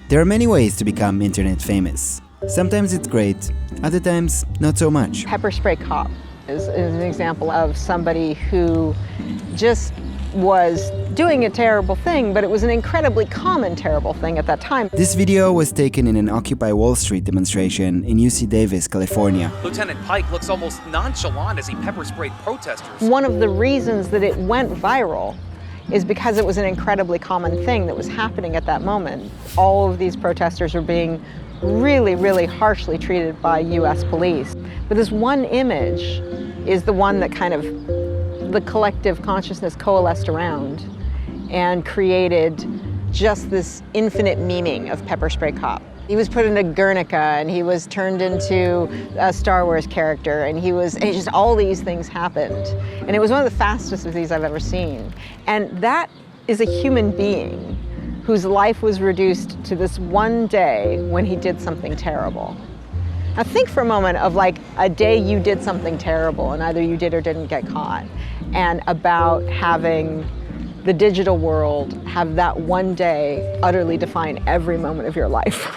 There are many ways to become internet famous. Sometimes it's great, other times not so much. Pepper spray cop is an example of somebody who just was doing a terrible thing, but it was an incredibly common terrible thing at that time. This video was taken in an Occupy Wall Street demonstration in UC Davis, California. Lieutenant Pike looks almost nonchalant as he pepper sprayed protesters. One of the reasons that it went viral is because it was an incredibly common thing that was happening at that moment. All of these protesters were being really, really harshly treated by US police. But this one image is the one that kind of the collective consciousness coalesced around and created just this infinite memeing of Pepper Spray Cop. He was put into Guernica, and he was turned into a Star Wars character, and just all these things happened. And it was one of the fastest of these I've ever seen. And that is a human being whose life was reduced to this one day when he did something terrible. Now think for a moment of like a day you did something terrible and either you did or didn't get caught, and about having the digital world have that one day utterly define every moment of your life.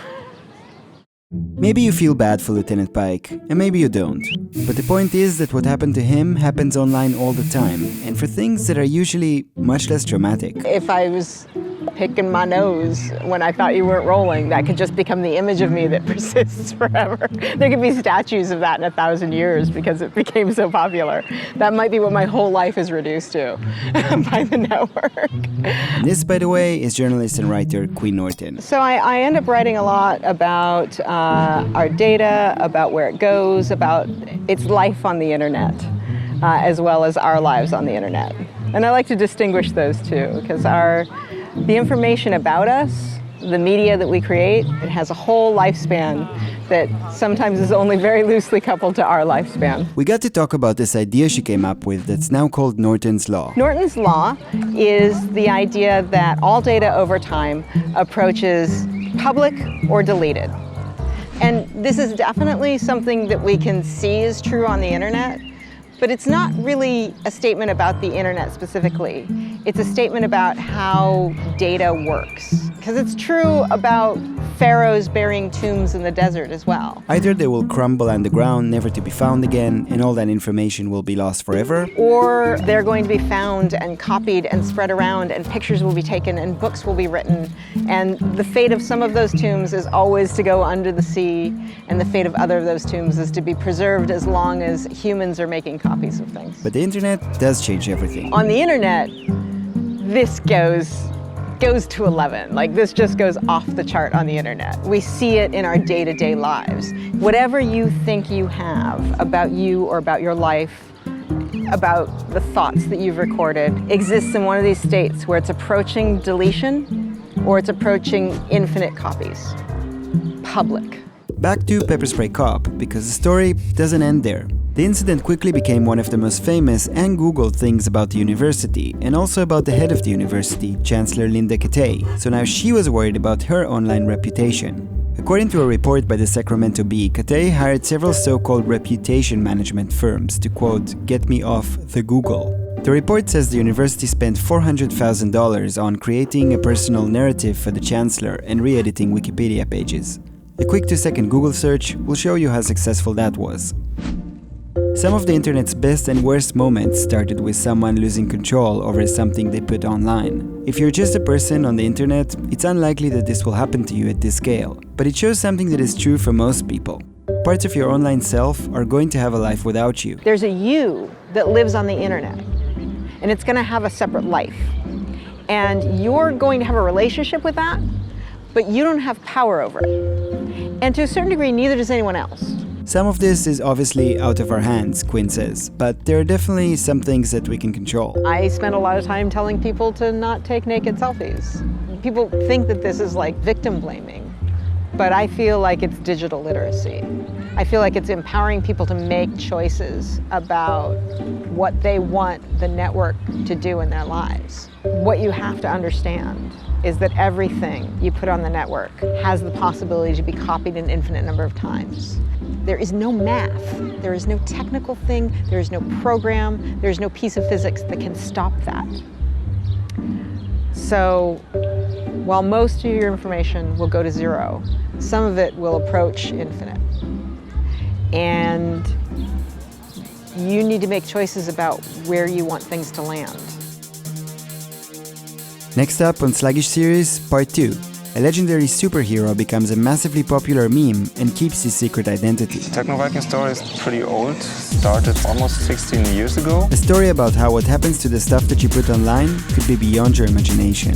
Maybe you feel bad for Lieutenant Pike, and maybe you don't. But the point is that what happened to him happens online all the time, and for things that are usually much less dramatic. If I was picking my nose when I thought you weren't rolling, that could just become the image of me that persists forever. There could be statues of that in 1,000 years because it became so popular. That might be what my whole life is reduced to by the network. And this, by the way, is journalist and writer Quinn Norton. So I end up writing a lot about our data, about where it goes, about its life on the internet, as well as our lives on the internet. And I like to distinguish those two because the information about us, the media that we create, it has a whole lifespan that sometimes is only very loosely coupled to our lifespan. We got to talk about this idea she came up with that's now called Norton's Law. Norton's Law is the idea that all data over time approaches public or deleted. And this is definitely something that we can see is true on the internet, but it's not really a statement about the internet specifically. It's a statement about how data works. Because it's true about pharaohs burying tombs in the desert as well. Either they will crumble underground, never to be found again, and all that information will be lost forever. Or they're going to be found and copied and spread around, and pictures will be taken and books will be written. And the fate of some of those tombs is always to go under the sea, and the fate of other of those tombs is to be preserved as long as humans are making copies of things. But the internet does change everything. On the internet, this goes to 11. Like, this just goes off the chart on the internet. We see it in our day-to-day lives. Whatever you think you have about you or about your life, about the thoughts that you've recorded, exists in one of these states where it's approaching deletion or it's approaching infinite copies. Public. Back to Pepper Spray Cop, because the story doesn't end there. The incident quickly became one of the most famous and Googled things about the university, and also about the head of the university, Chancellor Linda Kattay, so now she was worried about her online reputation. According to a report by the Sacramento Bee, Kattay hired several so-called reputation management firms to, quote, get me off the Google. The report says the university spent $400,000 on creating a personal narrative for the chancellor and re-editing Wikipedia pages. A quick 2-second Google search will show you how successful that was. Some of the internet's best and worst moments started with someone losing control over something they put online. If you're just a person on the internet, it's unlikely that this will happen to you at this scale, but it shows something that is true for most people. Parts of your online self are going to have a life without you. There's a you that lives on the internet, and it's going to have a separate life. And you're going to have a relationship with that, but you don't have power over it. And to a certain degree, neither does anyone else. Some of this is obviously out of our hands, Quinn says, but there are definitely some things that we can control. I spend a lot of time telling people to not take naked selfies. People think that this is like victim blaming, but I feel like it's digital literacy. I feel like it's empowering people to make choices about what they want the network to do in their lives. What you have to understand is that everything you put on the network has the possibility to be copied an infinite number of times. There is no math, there is no technical thing, there is no program, there is no piece of physics that can stop that. So while most of your information will go to zero, some of it will approach infinite. And you need to make choices about where you want things to land. Next up on Sluggish series, part 2. A legendary superhero becomes a massively popular meme and keeps his secret identity. Techno-Viking story is pretty old, started almost 16 years ago. A story about how what happens to the stuff that you put online could be beyond your imagination.